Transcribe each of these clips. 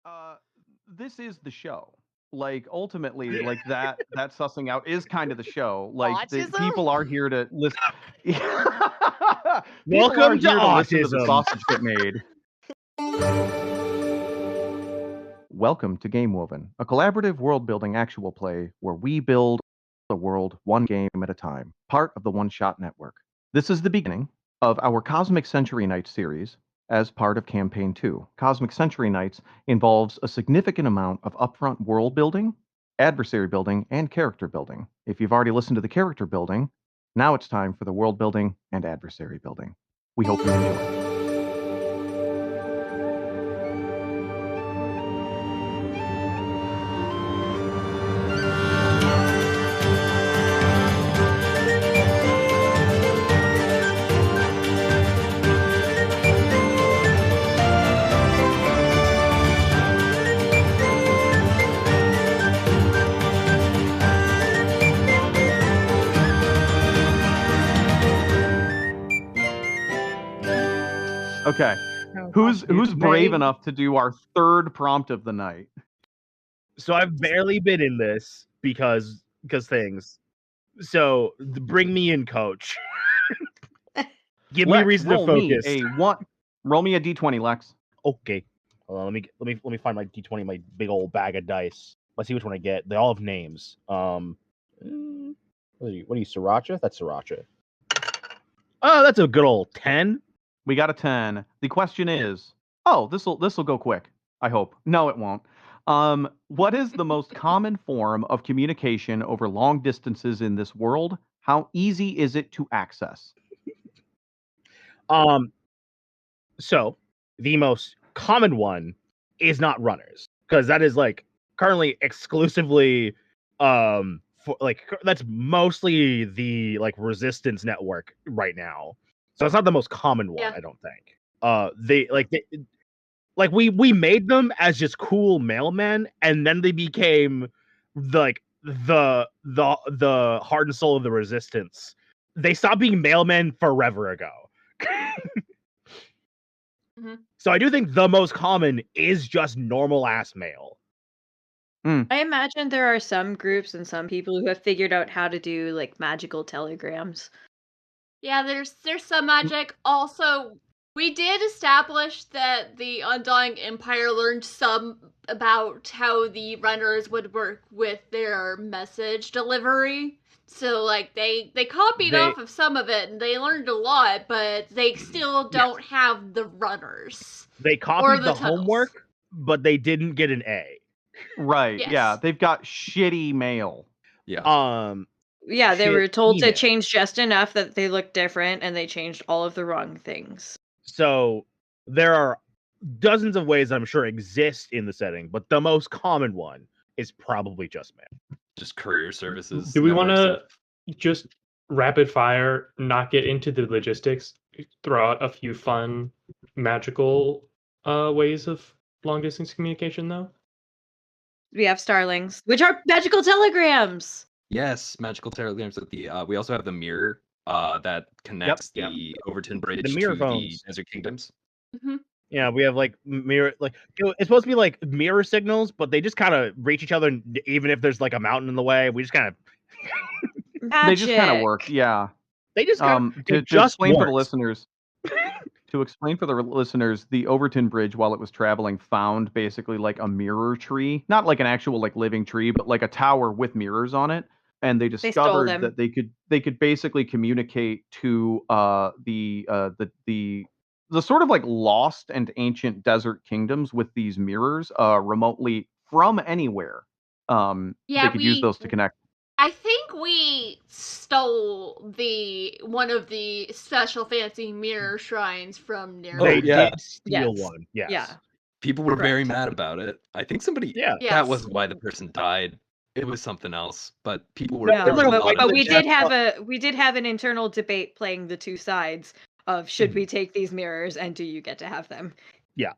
uh, this is the show. Like ultimately, like that sussing out is kind of the show. Like the Autism? people are here to listen. People are Welcome to here to listen to the autism. sausage get made. Welcome to Game Woven, a collaborative world-building actual play where we build the world one game at a time, part of the One Shot Network. This is the beginning of our Cosmic Century Nights series as part of Campaign 2. Cosmic Century Nights involves a significant amount of upfront world building, adversary building, and character building. If you've already listened to the character building, now it's time for the world building and adversary building. We hope you enjoy. Okay. Who's brave enough to do our third prompt of the night? So I've barely been in this because things. So bring me in, coach. Give me Lex, reason to roll me focus. a one. Roll me a d20, Lex. Okay. Hold on, let me find my d20, my big old bag of dice. Let's see which one I get. They all have names. What are you, Sriracha? That's Sriracha. Oh, that's a good old 10. We got a 10. The question is, this'll go quick. I hope. No, it won't. What is the most common form of communication over long distances in this world? How easy is it to access? So the most common one is not runners, because that is like currently exclusively that's mostly the like resistance network right now. So it's not the most common one, I don't think. We made them as just cool mailmen, and then they became the heart and soul of the resistance. They stopped being mailmen forever ago. Mm-hmm. So I do think the most common is just normal ass mail. I imagine there are some groups and some people who have figured out how to do like magical telegrams. Yeah, there's some magic. Also, we did establish that the Undying Empire learned some about how the runners would work with their message delivery. So like they copied off of some of it and they learned a lot, but they still don't have the runners. They copied the homework, but they didn't get an A. Right. Yes. Yeah, they've got shitty mail. Yeah. Yeah, they were told to change just enough that they looked different, and they changed all of the wrong things. So there are dozens of ways I'm sure exist in the setting, but the most common one is probably just mail. Just courier services. Do we want to just rapid fire, not get into the logistics, throw out a few fun magical ways of long distance communication though? We have starlings, which are magical telegrams. Yes, magical telegrams with the we also have the mirror that connects the Overton Bridge The mirror to phones. the Desert Kingdoms. Mm-hmm. Yeah, we have like mirror, like it's supposed to be like mirror signals, but they just kind of reach each other, even if there's like a mountain in the way. We just kind of They just kind of work. Yeah. They just kind of to explain for the listeners. To explain for the listeners, the Overton Bridge, while it was traveling, found basically like a mirror tree, not like an actual like living tree, but like a tower with mirrors on it. And they discovered that they could basically communicate to the sort of like lost and ancient desert kingdoms with these mirrors remotely from anywhere. They could use those to connect. I think we stole one of the special fancy mirror shrines from near. They did steal one. Yes. Yeah. People were very mad about it. I think somebody. Yeah. That wasn't why the person died. It was something else. But people were. No, but we did have an internal debate playing the two sides of should we take these mirrors and do you get to have them? Yeah.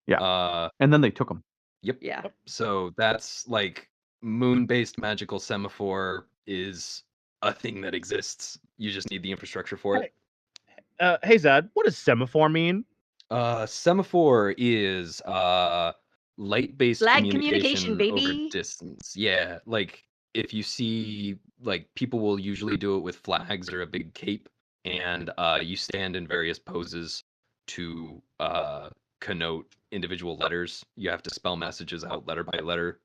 Yeah. And then they took them. Yep. Yeah. So that's like moon-based magical semaphore is a thing that exists. You just need the infrastructure for it. Hey Zad, what does semaphore mean? Semaphore is light-based Flag communication communication, over baby. distance. Yeah, like if you see, like people will usually do it with flags or a big cape, and you stand in various poses to connote individual letters. You have to spell messages out letter by letter,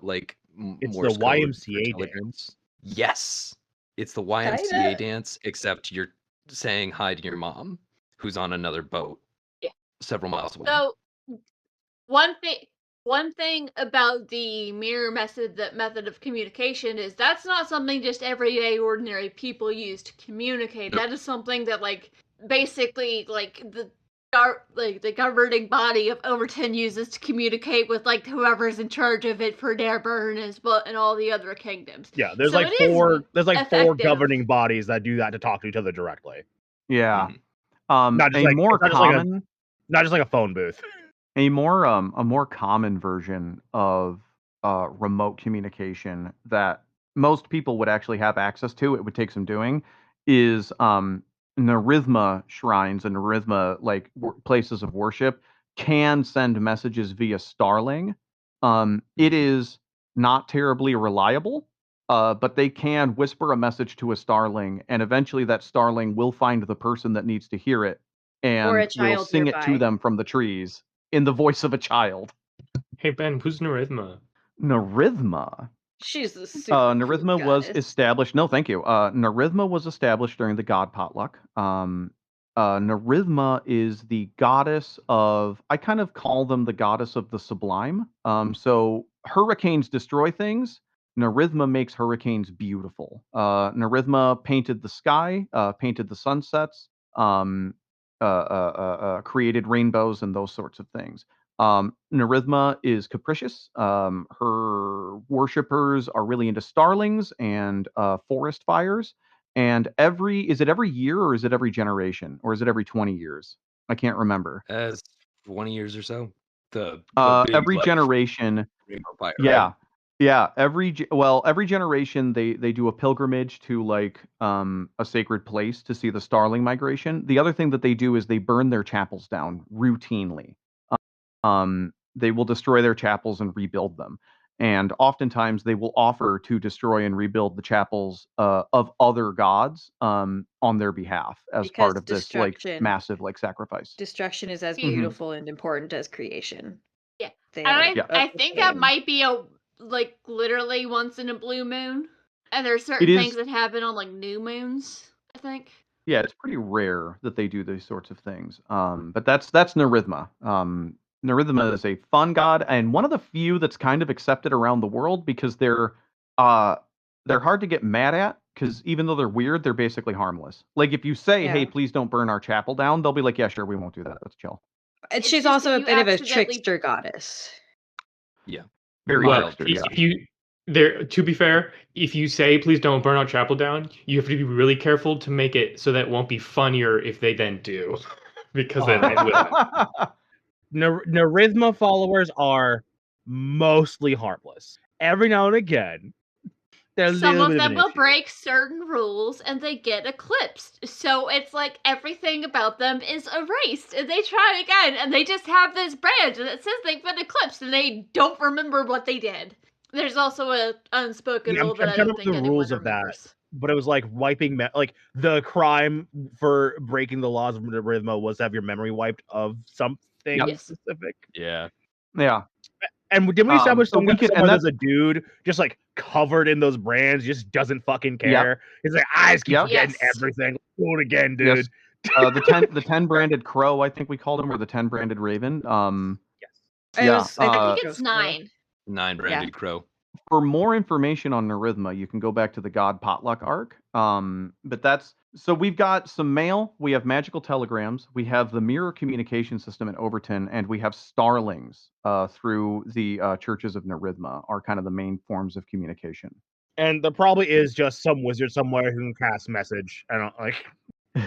like It's the Morse code for YMCA telegrams. Yes, it's the YMCA dance, except you're saying hi to your mom, who's on another boat, Yeah. several miles away. So one thing about the mirror method of communication is that's not something just everyday ordinary people use to communicate. Nope. That is something that basically the governing body of Overton uses to communicate with whoever's in charge of it for Dareburn and all the other kingdoms. Yeah, there's So like it is four. There's like four effective. governing bodies that do that to talk to each other directly. Yeah. Mhm. Not just A like- more it's not just like a- common, Not just like a phone booth. a more common version of remote communication that most people would actually have access to, it would take some doing, is Narithma shrines and Narithma places of worship can send messages via Starling. It is not terribly reliable, but they can whisper a message to a Starling, and eventually that Starling will find the person that needs to hear it and Or a will child sing it to nearby. them from the trees in the voice of a child. Hey Ben, who's Narithma? Narithma. She's the super cool Narithma was goddess. established. No, thank you. Narithma was established during the god potluck. Narithma is the goddess of. I kind of call them the goddess of the sublime. So hurricanes destroy things. Narithma makes hurricanes beautiful. Narithma painted the sky, painted the sunsets, created rainbows and those sorts of things. Narithma is capricious. Her worshippers are really into starlings and forest fires. And is it every year or is it every generation or is it every 20 years? I can't remember. As 20 years or so. The big, Every like, generation, rainbow fire, yeah. right? Yeah, every generation they do a pilgrimage to a sacred place to see the starling migration. The other thing that they do is they burn their chapels down routinely. They will destroy their chapels and rebuild them. And oftentimes they will offer to destroy and rebuild the chapels of other gods on their behalf as Because part of this destruction- massive sacrifice. Destruction is as Mhm. beautiful and important as creation. Yeah. They And are Yeah. I of the think that same. might be literally once in a blue moon. And there's certain It is- things that happen on new moons, I think. Yeah, it's pretty rare that they do these sorts of things. But that's Narithma. Narithma is a fun god and one of the few that's kind of accepted around the world because they're hard to get mad at because even though they're weird, they're basically harmless. Like if you say, "Hey, Yeah. please don't burn our chapel down," they'll be like, "Yeah, sure, we won't do that. Let's chill." And It's she's just also if a you bit of a accidentally- trickster goddess. Very Well, trickster, yeah. if you there, to be fair, if you say please don't burn our chapel down, you have to be really careful to make it so that it won't be funnier if they then do, because then it will. Narithma followers are mostly harmless. Every now and again, there's a Some little of bit them an will issue. break certain rules and they get eclipsed. So it's like everything about them is erased and they try again and they just have this badge that says they've been eclipsed and they don't remember what they did. There's also an unspoken Yeah, I'm rule that I trying to don't think remember the anyone rules of that. remembers. But it was like wiping, like the crime for breaking the laws of Narithma was to have your memory wiped of something Yes. specific. Yeah. Yeah. And didn't we establish so we could- and someone that's- as a dude just like covered in those brands, just doesn't fucking care? He's like, I just keep Yep. forgetting Yes. everything. Do it again, dude. Yes. The 10 branded crow, I think we called him, or the 10 branded raven. Yes. It Yeah, was- I I Uh, think it it's was 9. 9 branded crow. For more information on Narithma, you can go back to the God Potluck arc. But so we've got some mail, we have magical telegrams, we have the mirror communication system in Overton, and we have starlings through the churches of Narithma are kind of the main forms of communication. And there probably is just some wizard somewhere who can cast message. I don't like.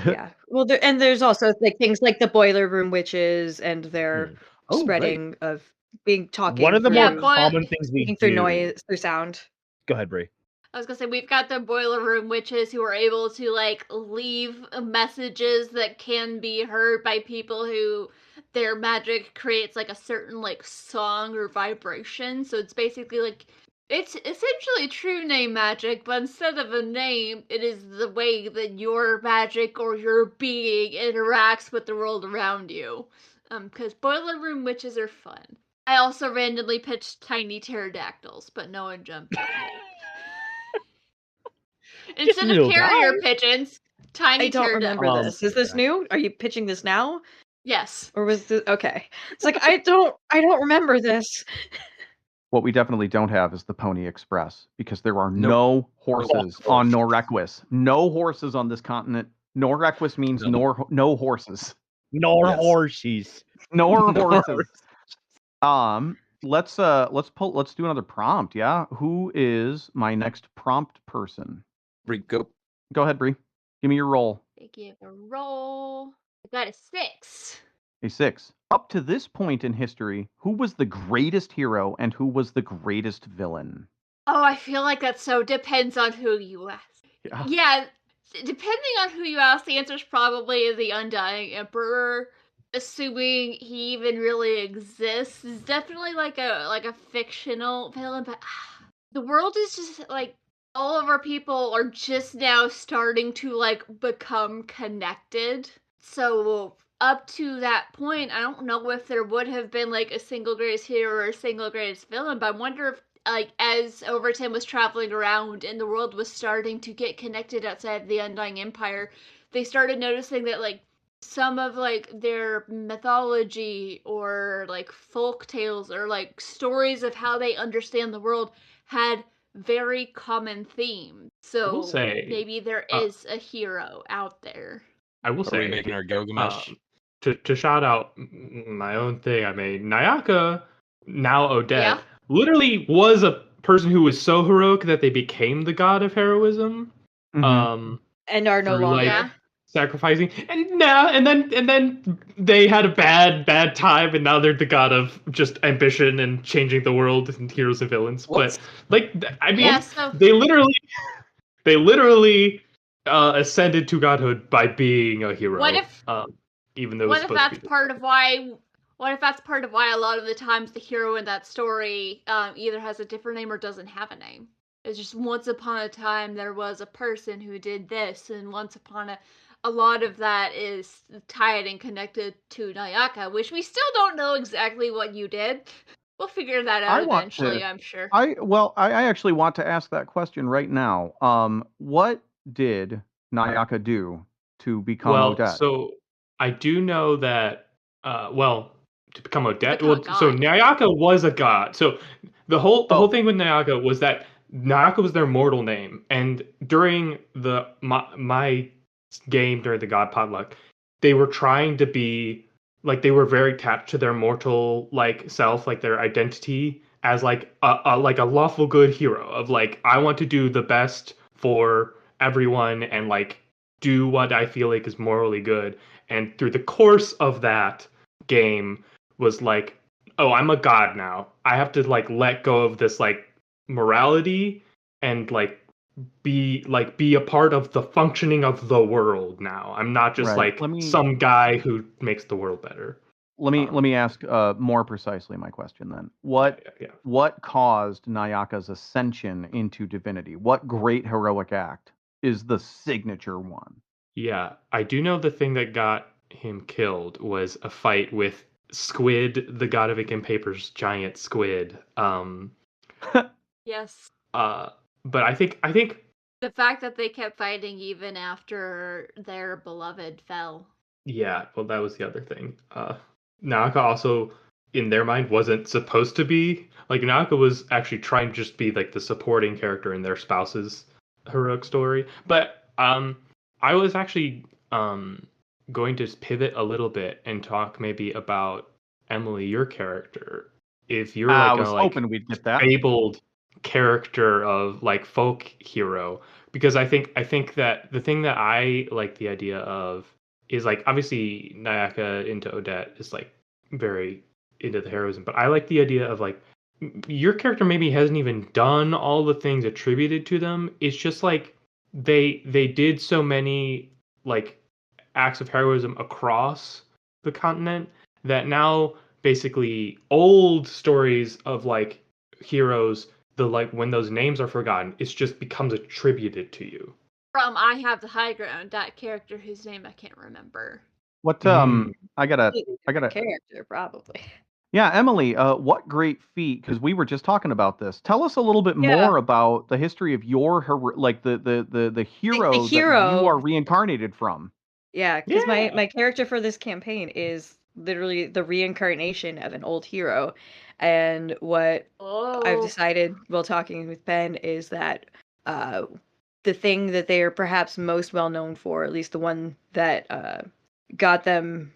Yeah. Well, there's also like things like the boiler room witches and their Oh, right. spreading of being talking. One of the Yeah, more boy- common things we speaking do. through noise, through sound. Go ahead, Bree. I was gonna say we've got the boiler room witches who are able to leave messages that can be heard by people who their magic creates like a certain like song or vibration. So it's basically like it's essentially true name magic, but instead of a name, it is the way that your magic or your being interacts with the world around you. Because Boiler Room witches are fun. I also randomly pitched tiny pterodactyls, but no one jumped on it. Just Instead of little carrier guys. pigeons, tiny I don't remember pterodactyls. this. Is this new? Are you pitching this now? Yes. Or was this okay? It's like I don't remember this. What we definitely don't have is the Pony Express because there are Nope. no horses on Norrequis. No horses on this continent. Norrequis means No. no horses. Nor Yes. horses. No Nor horses. Let's do another prompt. Yeah, who is my next prompt person? Bree, go. Go ahead, Bree. Give me your roll. They give a roll. I got a 6. A 6. Up to this point in history, who was the greatest hero and who was the greatest villain? Oh, I feel like that so depends on who you ask. Yeah, depending on who you ask, the answer is probably the Undying Emperor. Assuming he even really exists, is definitely like a fictional villain, but the world is just like all of our people are just now starting to like become connected. So up to that point, I don't know if there would have been like a single greatest hero or a single greatest villain, but I wonder if like as Overton was traveling around and the world was starting to get connected outside the Undying Empire, they started noticing that like some of like their mythology or like folk tales or like stories of how they understand the world had very common themes. So will say, maybe there is a hero out there. I will What are we say, making our Gilgamesh? to shout out my own thing I made, Nayaka, now Odette, Yeah. literally was a person who was so heroic that they became the god of heroism. Mhm. And are no through, longer. like, Yeah. sacrificing, and then they had a bad time, and now they're the god of just ambition and changing the world and heroes and villains. What? But like, I mean, Yeah, so they literally ascended to godhood by being a hero. What if- even though it was what if supposed to that's be part of why? What if that's part of why a lot of the times the hero in that story either has a different name or doesn't have a name? It's just once upon a time there was a person who did this, and once upon a lot of that is tied and connected to Nayaka, which we still don't know exactly what you did. We'll figure that out I want eventually, to- I'm sure. I actually want to ask that question right now. What did Nayaka do to become well, Odette? so I do know that to become Odette. Become a Well, so god. Nayaka was a god. So the whole Oh. thing with Nayaka was that Nayaka was their mortal name, and during my game during the God Potluck, they were trying to be like they were very attached to their mortal like self, like their identity as like a lawful good hero of like I want to do the best for everyone and like do what I feel like is morally good. And through the course of that game was like, oh, I'm a god now. I have to like let go of this like morality and like be a part of the functioning of the world now. I'm not just Right. like Let me- some guy who makes the world better. Let me ask more precisely my question then. Yeah. What caused Nayaka's ascension into divinity? What great heroic act is the signature one? Yeah, I do know the thing that got him killed was a fight with Squid, the god of ink and paper's giant squid. Yes. But I think The fact that they kept fighting even after their beloved fell. yeah, well that was the other thing. Naka also in their mind wasn't supposed to be like Naka was actually trying to just be like the supporting character in their spouse's heroic story. But I was actually going to pivot a little bit and talk maybe about Emily, your character. If you're I like was a hoping we'd get that. fabled character of like folk hero, because I think that the thing that I like the idea of is like obviously Nayaka into Odette is like very into the heroism, but I like the idea of like your character maybe hasn't even done all the things attributed to them. It's just like they did so many like acts of heroism across the continent that now basically old stories of like heroes, the like when those names are forgotten, it just becomes attributed to you. From I Have the High Ground, that character whose name I can't remember. What Mm. I gotta character probably. Yeah, Emily, what great feat, because we were just talking about this. Tell us a little bit Yeah. more about the history of your like the hero that you hero. are reincarnated from. Yeah, because Yeah. my character for this campaign is literally the reincarnation of an old hero. And what I've Oh, decided while talking with Ben is that the thing that they are perhaps most well known for, at least the one that got them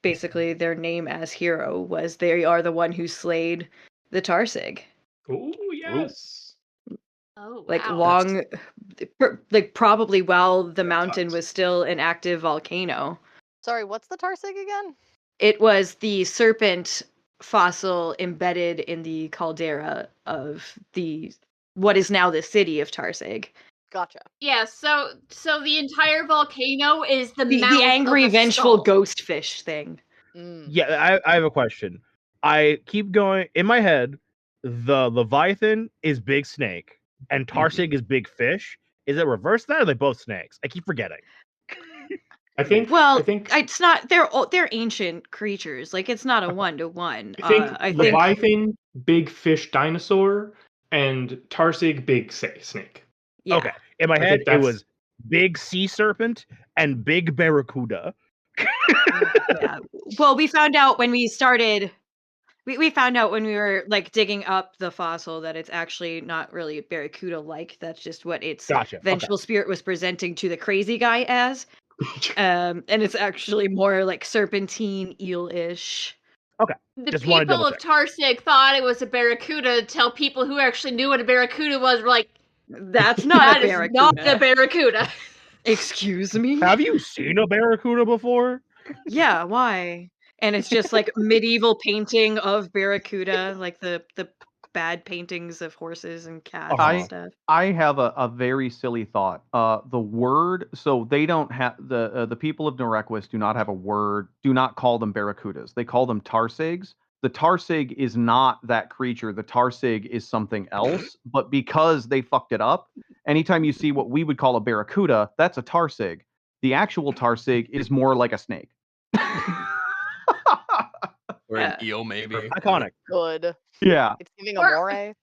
basically their name as hero, was they are the one who slayed the Tarsig. Oh yes. oh, Like wow. long, like probably while the That mountain sucks. was still an active volcano. Sorry, what's the Tarsig again? It was the serpent fossil embedded in the caldera of what is now the city of Tarsig. Gotcha. Yeah, so the entire volcano is the The mouth angry, of a vengeful skull. ghost fish thing. Mm. Yeah, I have a question. I keep going in my head. The Leviathan is big snake, and Tarsig is big fish. Is it reverse that, or are they both snakes? I keep forgetting. I think. Well, I think. it's not. They're ancient creatures. Like it's not a 1-to-1. I think Leviathan, big fish dinosaur, and Tarsig, big snake. Yeah. Okay, in my I head think it that's- was big sea serpent and big barracuda. Yeah. Well, we found out when we started. We found out when we were like digging up the fossil that it's actually not really barracuda-like. That's just what its Gotcha. Okay. vengeful spirit was presenting to the crazy guy as. And it's actually more like serpentine eel-ish. The Just wanna people of Tarsig thought it was a barracuda until people who actually knew what a barracuda was were like, That's not that a is barracuda. not a barracuda. Excuse me? Have you seen a barracuda before? Yeah, why? And it's just like medieval painting of barracuda, like the bad paintings of horses and cats Uh-huh. and stuff. I have a very silly thought. The word, so they don't have the people of Norequis do not have a word. Do not call them barracudas. They call them tarsigs. The tarsig is not that creature. The tarsig is something else. But because they fucked it up, anytime you see what we would call a barracuda, that's a tarsig. The actual tarsig is more like a snake. Or an eel, maybe. Iconic. Good. Yeah. It's giving a Or- moray.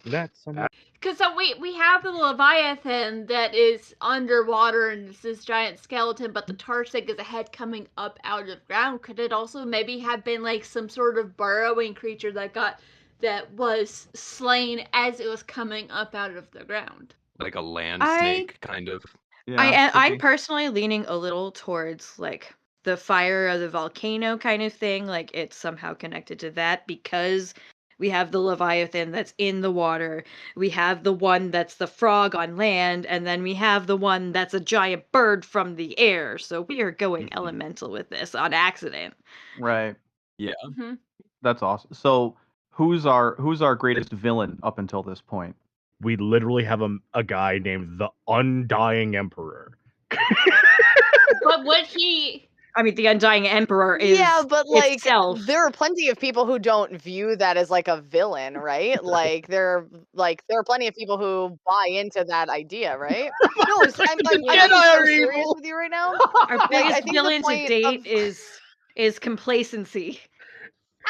That's some... Because we have the Leviathan that is underwater and it's this giant skeleton, but the Tarsig is a head coming up out of ground. Could it also maybe have been like some sort of burrowing creature that was slain as it was coming up out of the ground? Like a land I- snake, kind of. Yeah, could I'm be. personally leaning a little towards like the fire of the volcano kind of thing. Like it's somehow connected to that because we have the Leviathan that's in the water. We have the one that's the frog on land, and then we have the one that's a giant bird from the air. So we are going Mhm. elemental with this on accident. Right. Mm-hmm. That's awesome. So who's our greatest villain up until this point? We literally have a guy named the Undying Emperor. But would he? I mean, the Undying Emperor is Yeah, but like itself. there are plenty of people who don't view that as like a villain, right? Like there are plenty of people who buy into that idea, right? No, I'm being Jedi so are serious evil. with you right now. Our I biggest think the villain to point date of- is complacency.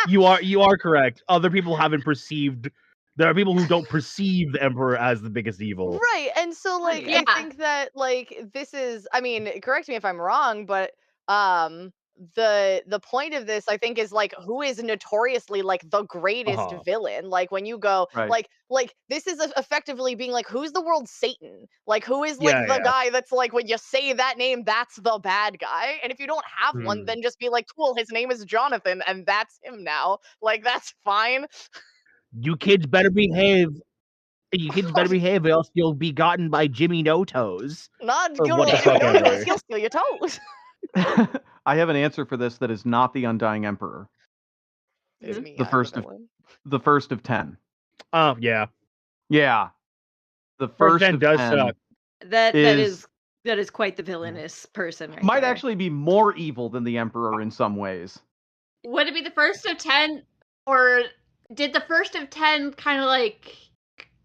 You are correct. Other people haven't perceived. There are people who don't perceive the Emperor as the biggest evil. Right. And so like Yeah. I think that like this is, I mean, correct me if I'm wrong, but the point of this I think is like who is notoriously like the greatest Uh-huh. villain. Like when you go Right. like this is effectively being like who's the world's Satan? Like who is Yeah, like the yeah. guy that's like when you say that name that's the bad guy. And if you don't have one, Hmm. then just be like, cool, his name is Jonathan and that's him now. Like that's fine. You kids better behave. You kids better behave, or else you'll be gotten by Jimmy No Toes. Not Or go what the to fuck Jimmy ever. Toes, he'll steal your toes. I have an answer for this that is not the Undying Emperor. It's Mhm. me, The I'm first of- villain. The first of 10. Oh yeah. Yeah. The First first gen of does 10. suck. That Is- is That is quite the villainous person, right Might there. actually be more evil than the Emperor in some ways. Would it be the first of 10, or did the first of 10 kind of like,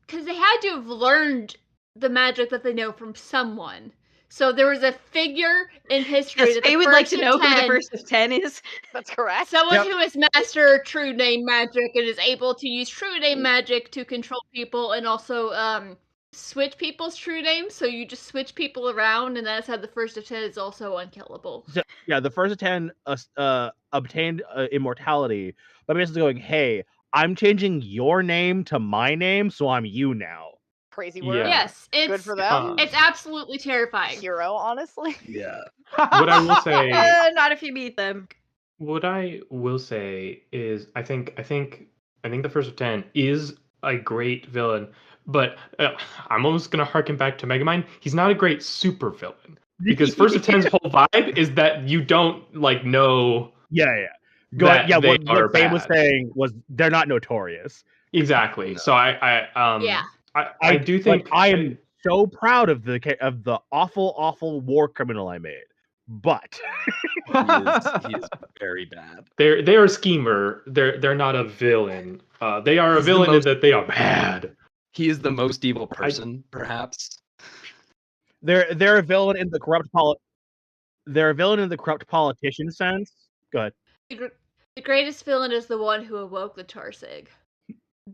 because they had to have learned the magic that they know from someone. So there was a figure in history Yes, that they the would like first to of know who the 10 first of 10 is. That's correct. Someone Yep. who is master true name magic and is able to use true name magic to control people and also switch people's true names. So you just switch people around, and that's how the first of 10 is also unkillable. So, yeah, the first of 10 obtained immortality, but basically going, hey, I'm changing your name to my name, so I'm you now. Crazy word. Yeah. Yes, it's Good for them. it's absolutely terrifying. Hero, honestly. Yeah. What I will say, Not if you meet them. what I will say is, I think the first of 10 is a great villain, but I'm almost gonna harken back to Megamind. He's not a great super villain because first of 10's whole vibe is that you don't like know Yeah. that Yeah, they are what Bane was bad. saying was they're not notorious. Exactly. So Yeah. I do think I am so proud of the awful war criminal I made. But He is very bad. they are a schemer. They're not a villain. They are a He's the villain in most- that they are bad. He is the most evil person, perhaps. they're a villain in the corrupt politician sense. Go ahead. The greatest villain is the one who awoke the Tarsig.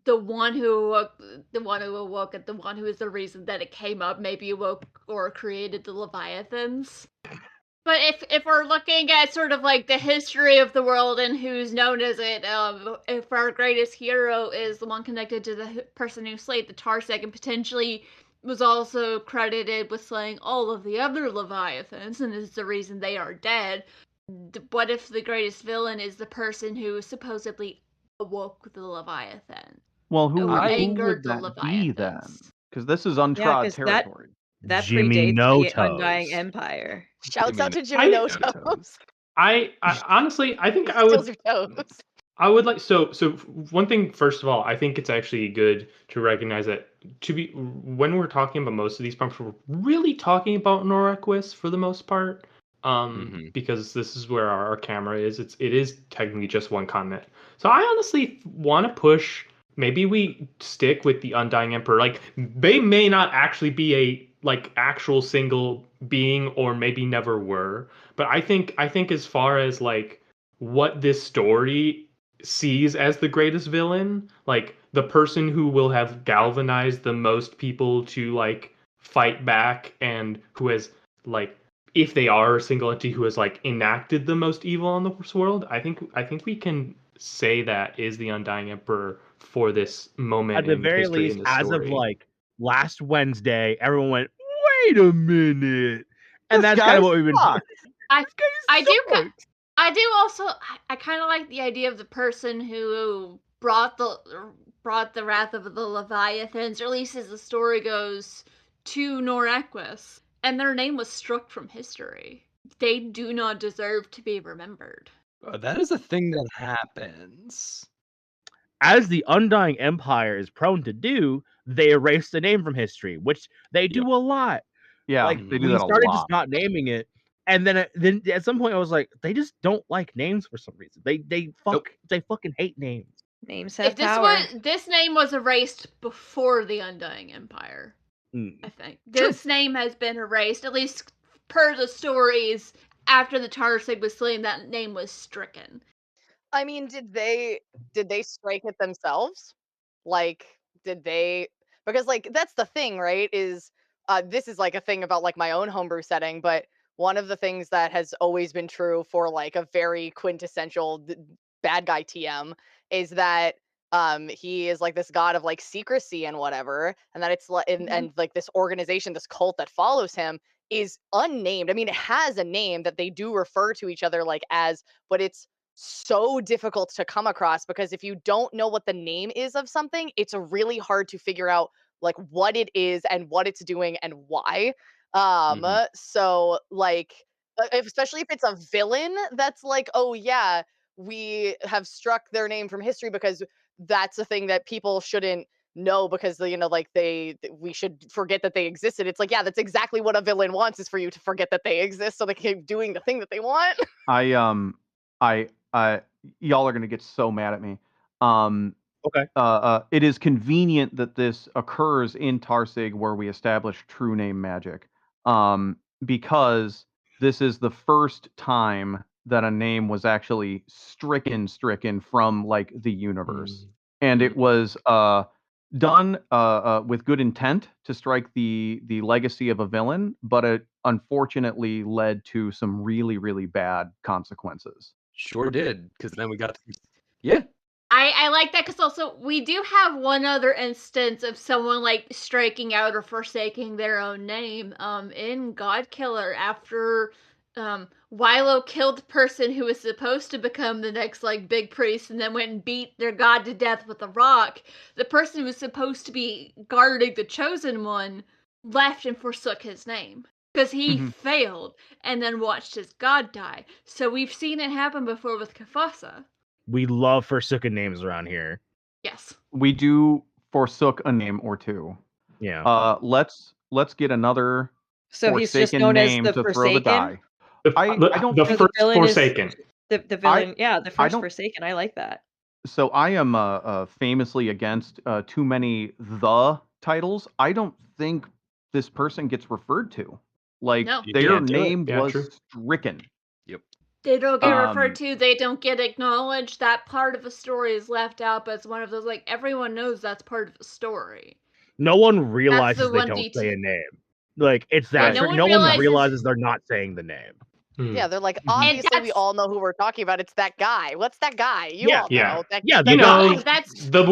The one who awoke it, the one who is the reason that it came up, maybe awoke or created the Leviathans. But if we're looking at sort of like the history of the world and who's known as it, if our greatest hero is the one connected to the person who slayed the Tarsig and potentially was also credited with slaying all of the other Leviathans and is the reason they are dead, what if the greatest villain is the person who supposedly awoke the Leviathan? Well, who Or would angered the that be then? Leviathans? Because this is untrod 'cause that- territory. That Jimmy predates No the Undying Toes. Empire. Shouts out to I- Jimmy No No Toes. Toes. I honestly, I think He I would. steals your toes. I would like so one thing first of all, I think it's actually good to recognize that when we're talking about most of these pumps, we're really talking about Norequis for the most part. Mhm. Because this is where our camera is. It is technically just one continent. So I honestly want to push. Maybe we stick with the Undying Emperor. Like they may not actually be a like actual single being, or maybe never were. But I think as far as like what this story sees as the greatest villain, like the person who will have galvanized the most people to like fight back, and who has like, if they are a single entity, who has like enacted the most evil in this world, I think we can say that is the Undying Emperor for this moment At the in very history, least, in this as story. of like last Wednesday, everyone went, "Wait a minute," and This that's guy kind of what we've been. sucks. I do sucks. I do also I kind of like the idea of the person who brought the wrath of the Leviathans, or at least as the story goes, to Norequis, and their name was struck from history. They do not deserve to be remembered. That is a thing that happens. As the Undying Empire is prone to do, they erase the name from history, which they do a lot. Yeah, Like they do we that a started lot. just not naming it, and then at some point I was like, they just don't like names for some reason. They fucking hate names. Names have If this power. this name was erased before the Undying Empire, I think this name has been erased, at least per the stories. After the Tarsig was slain, that name was stricken. I mean, did they strike it themselves? Like, did they? Because like that's the thing, right? Is this is like a thing about like my own homebrew setting, but one of the things that has always been true for like a very quintessential bad guy TM is that he is like this god of like secrecy and whatever, and that it's like and like this organization, this cult that follows him is unnamed. I mean, it has a name that they do refer to each other like as, but it's so difficult to come across because if you don't know what the name is of something, it's really hard to figure out like what it is and what it's doing and why. So like especially if it's a villain that's like, oh yeah, we have struck their name from history because that's a thing that people shouldn't no, because like we should forget that they existed. It's like, yeah, that's exactly what a villain wants, is for you to forget that they exist so they can keep doing the thing that they want. I y'all are gonna get so mad at me. Okay. It is convenient that this occurs in Tarsig, where we establish true name magic, because this is the first time that a name was actually stricken from like the universe, and it was done with good intent to strike the legacy of a villain, but it unfortunately led to some really, really bad consequences. Sure did, because then we got to, yeah. I like that because also we do have one other instance of someone like striking out or forsaking their own name. In Godkiller, after Wilo killed the person who was supposed to become the next like big priest, and then went and beat their god to death with a rock. The person who was supposed to be guarding the chosen one left and forsook his name because he failed, and then watched his god die. So we've seen it happen before with Kafasa. We love forsaken names around here. Yes. We do forsook a name or two. Yeah. Let's get another So he's just Forsaken known as name the to throw the Forsaken. die. I don't the think- first villain is- Forsaken. The villain, the first don't- Forsaken. I like that. So I am famously against too many the titles. I don't think this person gets referred to. Like No. You their can't do it. name Yeah, was true. stricken. They don't get Um, referred to, they don't get acknowledged. That part of a story is left out, but it's one of those like everyone knows that's part of the story. No one realizes the they one don't detail. say a name. Like it's that. Right. No, No one one realizes- realizes they're not saying the name. Yeah, they're like, Mhm. obviously we that's- all know who we're talking about. It's that guy. What's that guy? You Yeah. all Yeah. know. That, Yeah, You that know, guy. that's the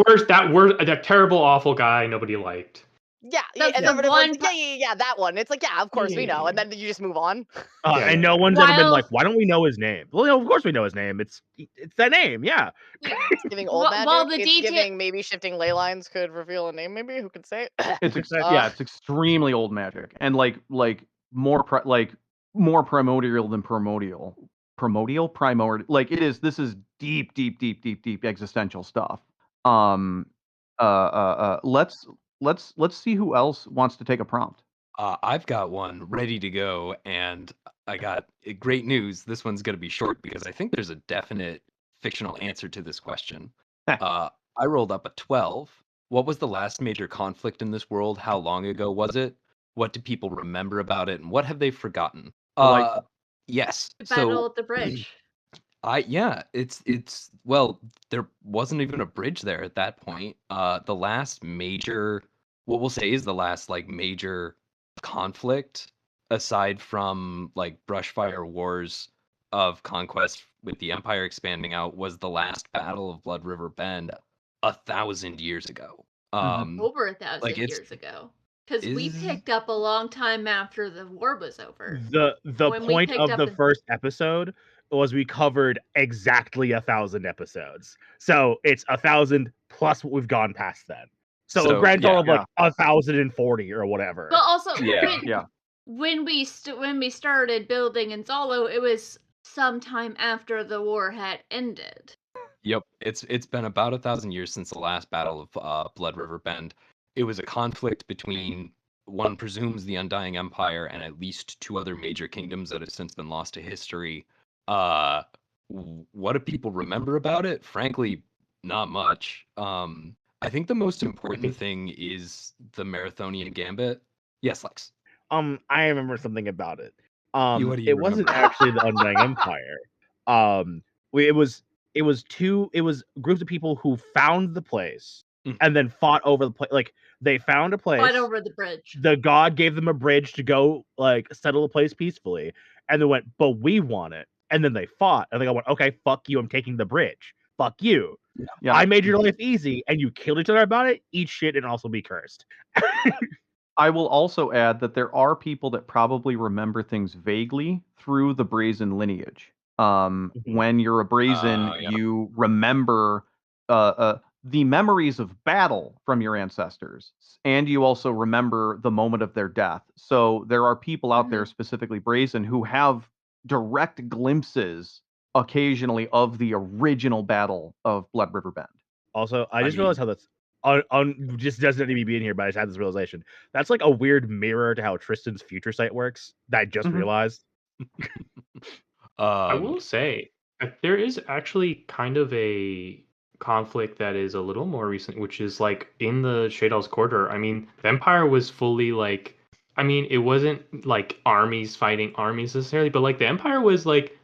that terrible, awful guy nobody liked. yeah, That's and the everyone's one like, yeah, that one. It's like, yeah, of course we know, and then you just move on. Yeah, And yeah, no yeah. one's ever been While- like, "Why don't we know his name?" Well, of course we know his name. It's that name. Yeah. It's giving old magic. While the it's detail- giving maybe shifting ley lines could reveal a name. Maybe who could say it? It's Exactly. it's extremely old magic, and like more primordial than primordial. Primordial. Like it is. This is deep existential stuff. Let's see who else wants to take a prompt. I've got one ready to go, and I got great news. This one's going to be short because I think there's a definite fictional answer to this question. I rolled up a 12. What was the last major conflict in this world? How long ago was it? What do people remember about it, and what have they forgotten? Yes. the battle So at the bridge. it's well, there wasn't even a bridge there at that point. The last major, what we'll say is the last like major conflict, aside from like brushfire wars of conquest with the Empire expanding out, was the last battle of Blood River Bend 1,000 years ago. Over 1,000 like, it's- years ago. Because we is- picked up a long time after the war was over. The When we point picked of up the in- first episode was we covered exactly 1,000 episodes. So it's 1,000 plus what we've gone past then. So, a So, grand total yeah, of like 1,040 or whatever. But also, Yeah. when we started building in Zolo, it was sometime after the war had ended. Yep, it's been about 1,000 years since the last battle of Blood River Bend. It was a conflict between, one presumes, the Undying Empire and at least two other major kingdoms that have since been lost to history. What do people remember about it? Frankly, not much. I think the most important thing is the Marathonian Gambit. Yes, Lex. I remember something about it. What do you It wasn't remember? actually the Undying Empire. It was groups of people who found the place Mm. and then fought over the place. Like they found a place. Right over the bridge. The god gave them a bridge to go like settle the place peacefully, and they went, "But we want it." And then they fought, and they went, "Okay, fuck you. I'm taking the bridge. Fuck you. Yeah. I made your life easy, and you killed each other about it. Eat shit and also be cursed." I will also add that there are people that probably remember things vaguely through the Brazen lineage. When you're a Brazen, Yeah. you remember the memories of battle from your ancestors, and you also remember the moment of their death. So there are people out there, specifically Brazen, who have direct glimpses occasionally of the original battle of Blood River Bend. Also, I I just mean- realized how that's just doesn't need to be in here, but I just had this realization. That's like a weird mirror to how Tristan's future sight works that I just realized. I will say there is actually kind of a conflict that is a little more recent, which is like in the Shadow's Corridor. I mean, the Empire was fully like, I mean, it wasn't like armies fighting armies necessarily, but like the Empire was like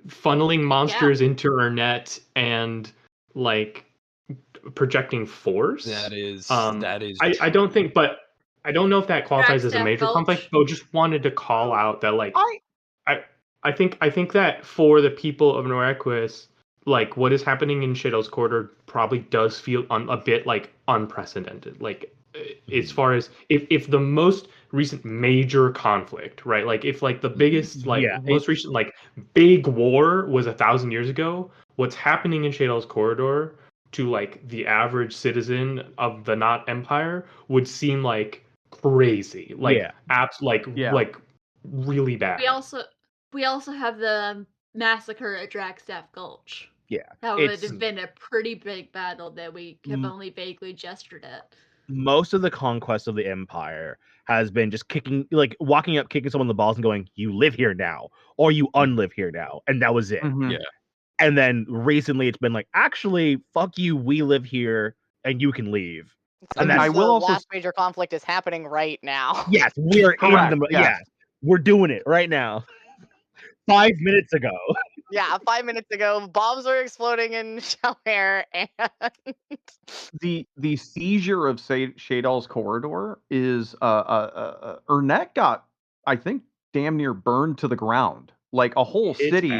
funneling monsters into our net and like projecting force. That is I don't think, but I don't know if that qualifies as a Dragstaff major Gulch. conflict, but just wanted to call out that like I think that for the people of Norequis, like what is happening in Shadow's Corridor probably does feel a bit like unprecedented. Like as far as if the most recent major conflict, right? Like if like the biggest most recent like big war was 1,000 years ago, what's happening in Shadow's Corridor to like the average citizen of the not Empire would seem like crazy, like like really bad. We also have the massacre at Dragstaff Gulch. Yeah, that would have been a pretty big battle that we have only vaguely gestured at. Most of the conquest of the Empire has been just walking up, kicking someone in the balls and going, "You live here now," or "You unlive here now," and that was it. Yeah. And then recently it's been like, actually, fuck you, we live here and you can leave. And I will also last major conflict is happening right now. Yes, we're in the we're doing it right now. 5 minutes ago. Yeah, 5 minutes ago, bombs are exploding in Shallmere, and the seizure of Shadal's Corridor is Ernest got, I think, damn near burned to the ground. Like a whole city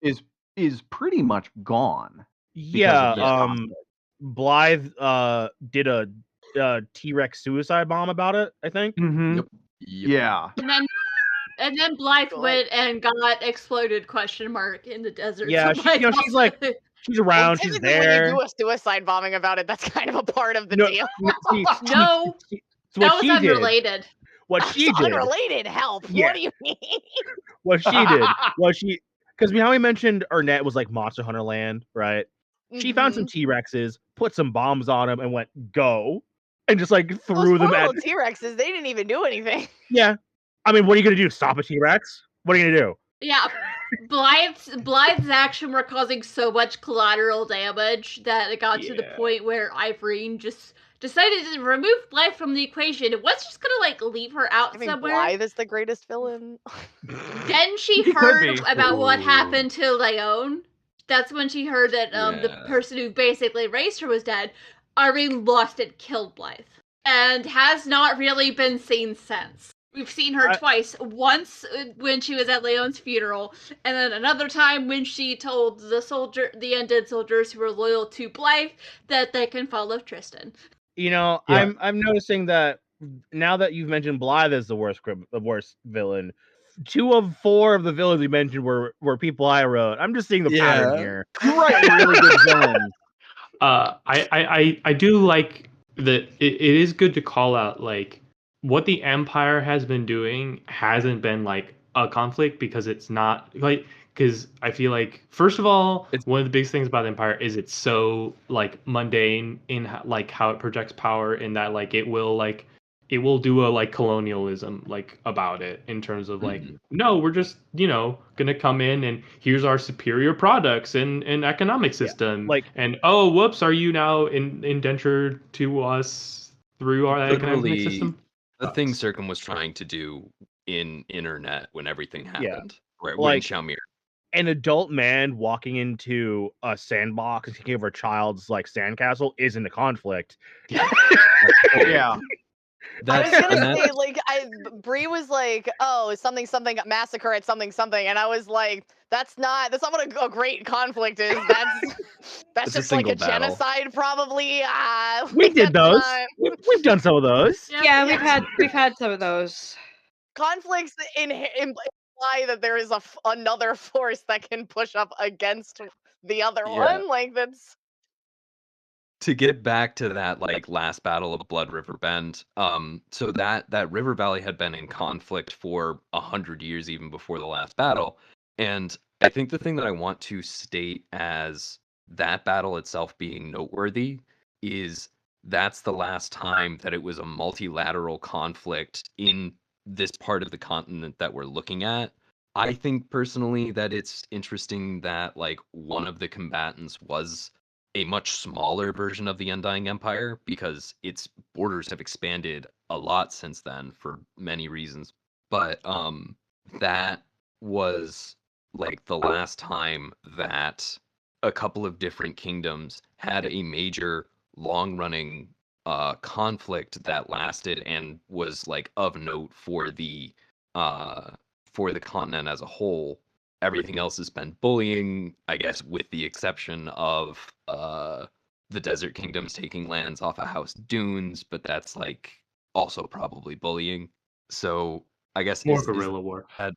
is pretty much gone. Yeah, Blythe did a T-Rex suicide bomb about it, I think. Mm-hmm. Yep. Yeah. And then Blythe went and got exploded ? In the desert. Yeah, she's like, she's around, she's there. When you do a suicide bombing about it, that's kind of a part of the deal. No, that was unrelated. What she did. Unrelated, help. Yeah. What do you mean? What she did was because how we mentioned Ernest was like Monster Hunter Land, right? She found some T-Rexes, put some bombs on them, and went, go. And just like threw them at T-Rexes. They didn't even do anything. Yeah. I mean, what are you going to do? Stop a T-Rex? What are you going to do? Yeah. Blythe's action were causing so much collateral damage that it got to the point where Irene just decided to remove Blythe from the equation. It was just going to like leave her out somewhere. Blythe is the greatest villain. Then she heard about what happened to Leon. That's when she heard that the person who basically raised her was dead. Irene lost and killed Blythe. And has not really been seen since. We've seen her twice. Once when she was at Leon's funeral, and then another time when she told the undead soldiers who were loyal to Blythe that they can follow Tristan. You know, I'm noticing that now that you've mentioned Blythe as the worst villain, 2 of 4 of the villains you mentioned were people I wrote. I'm just seeing the pattern here. You write really good villains. I do like that. It is good to call out like what the Empire has been doing hasn't been like a conflict because it's not like, because I feel like, first of all, one of the biggest things about the Empire is it's so like mundane in like how it projects power, in that like it will do a like colonialism like about it, in terms of like, no, we're just, gonna come in and here's our superior products and economic system, and oh whoops, are you now indentured to us through our economic system? The thing Circum was trying to do in Internet when everything happened, right? Like, in Shallmere. An adult man walking into a sandbox and taking over a child's like sandcastle isn't a conflict. Yeah. I was gonna say, like, Bree was like, "Oh, something massacre at something," and I was like, "That's not what a great conflict is. That's just like a genocide, probably." We did those. We've done some of those. Yeah, we've had some of those. Conflicts imply that there is another force that can push up against the other one. Like that's. To get back to that like last battle of Blood River Bend, so that River Valley had been in conflict for 100 years even before the last battle, and I think the thing that I want to state as that battle itself being noteworthy is that's the last time that it was a multilateral conflict in this part of the continent that we're looking at. I think personally that it's interesting that like one of the combatants was a much smaller version of the Undying Empire because its borders have expanded a lot since then for many reasons. But that was like the last time that a couple of different kingdoms had a major long-running conflict that lasted and was like of note for the continent as a whole. Everything else has been bullying, I guess, with the exception of the Desert Kingdoms taking lands off of House Dunes, but that's like also probably bullying. So I guess More guerrilla war. Yeah,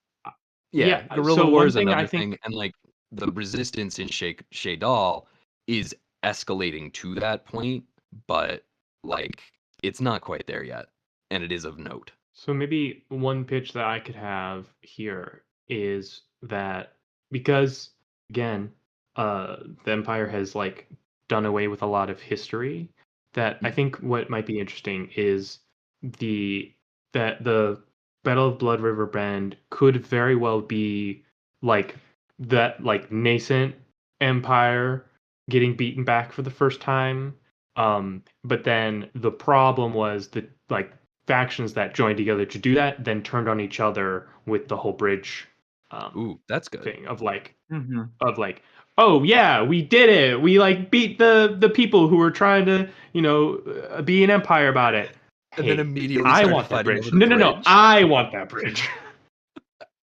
Yeah, guerrilla so war one is thing another I think thing, and like the resistance in Shadal is escalating to that point, but like it's not quite there yet, and it is of note. So maybe one pitch that I could have here is that because again, the Empire has like done away with a lot of history, that I think what might be interesting is the Battle of Blood River Bend could very well be like that like nascent empire getting beaten back for the first time. But then the problem was that like factions that joined together to do that then turned on each other with the whole bridge Ooh, that's good. thing of like Mhm. oh yeah, we did it, we like beat the people who were trying to be an empire about it. And then Hey, immediately I started want that fighting bridge. over the No, bridge. I want that bridge.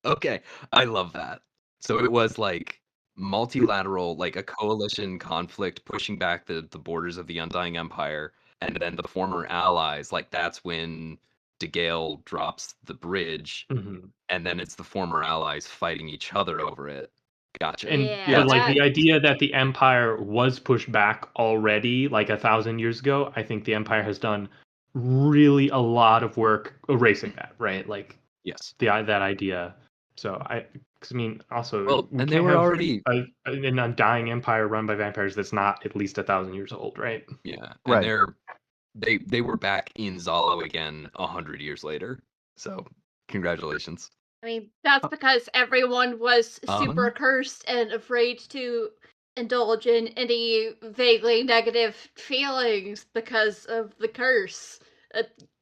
Okay, I love that. So it was like multilateral, like a coalition conflict pushing back the borders of the Undying Empire, and then the former allies, like that's when DeGale drops the bridge, Mhm. and then it's the former allies fighting each other over it. Gotcha. And Yeah, but like that- the idea that the empire was pushed back already like 1,000 years ago, I think the empire has done really a lot of work erasing that, right? Like Yes. that idea. So because I mean, also Well, we and they can't were have already an undying empire run by vampires that's not at least 1,000 years old, right? yeah, Right. and they were back in Zalo again 100 years later. So congratulations. I mean, that's because everyone was super Um, cursed and afraid to indulge in any vaguely negative feelings because of the curse.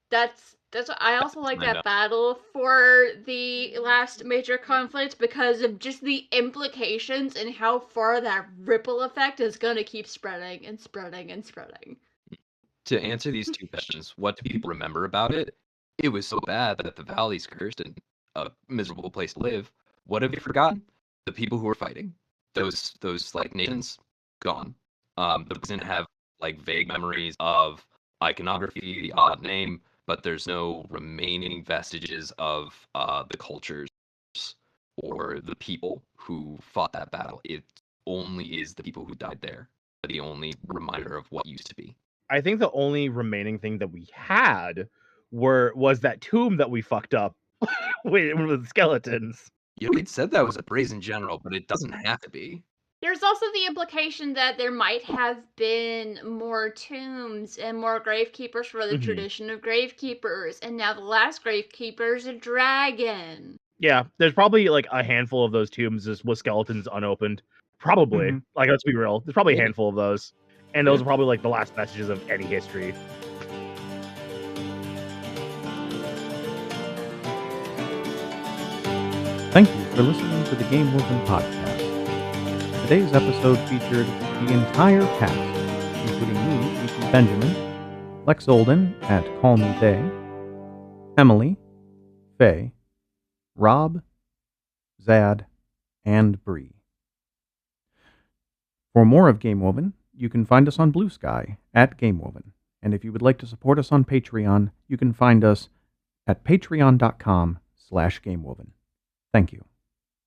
That's I also like Kinda. that battle for the last major conflict because of just the implications and how far that ripple effect is going to keep spreading and spreading and spreading. To answer these two questions, what do people remember about it? It was so bad that the valley's cursed and a miserable place to live. What have you forgotten? The people who were fighting. Those like nations gone. The doesn't have like vague memories of iconography, the odd name, but there's no remaining vestiges of the cultures or the people who fought that battle. It only is the people who died there. The only reminder of what used to be. I think the only remaining thing that we had was that tomb that we fucked up with skeletons. You had said that was a brazen general, but it doesn't have to be. There's also the implication that there might have been more tombs and more gravekeepers for the Mhm. tradition of gravekeepers, and now the last gravekeeper is a dragon. Yeah, there's probably like a handful of those tombs with skeletons unopened. Probably. Mhm. Like, let's be real. There's probably a Maybe. handful of those. And those Yeah. are probably like the last vestiges of any history. Thank you for listening to the Game Woven podcast. Today's episode featured the entire cast, including me, E.T. Benjamin, Lex Olden at Call Me Day, Emily, Faye, Rob, Zad, and Bree. For more of Game Woven, you can find us on Blue Sky at Game Woven. And if you would like to support us on Patreon, you can find us at patreon.com/GameWoven. Thank you.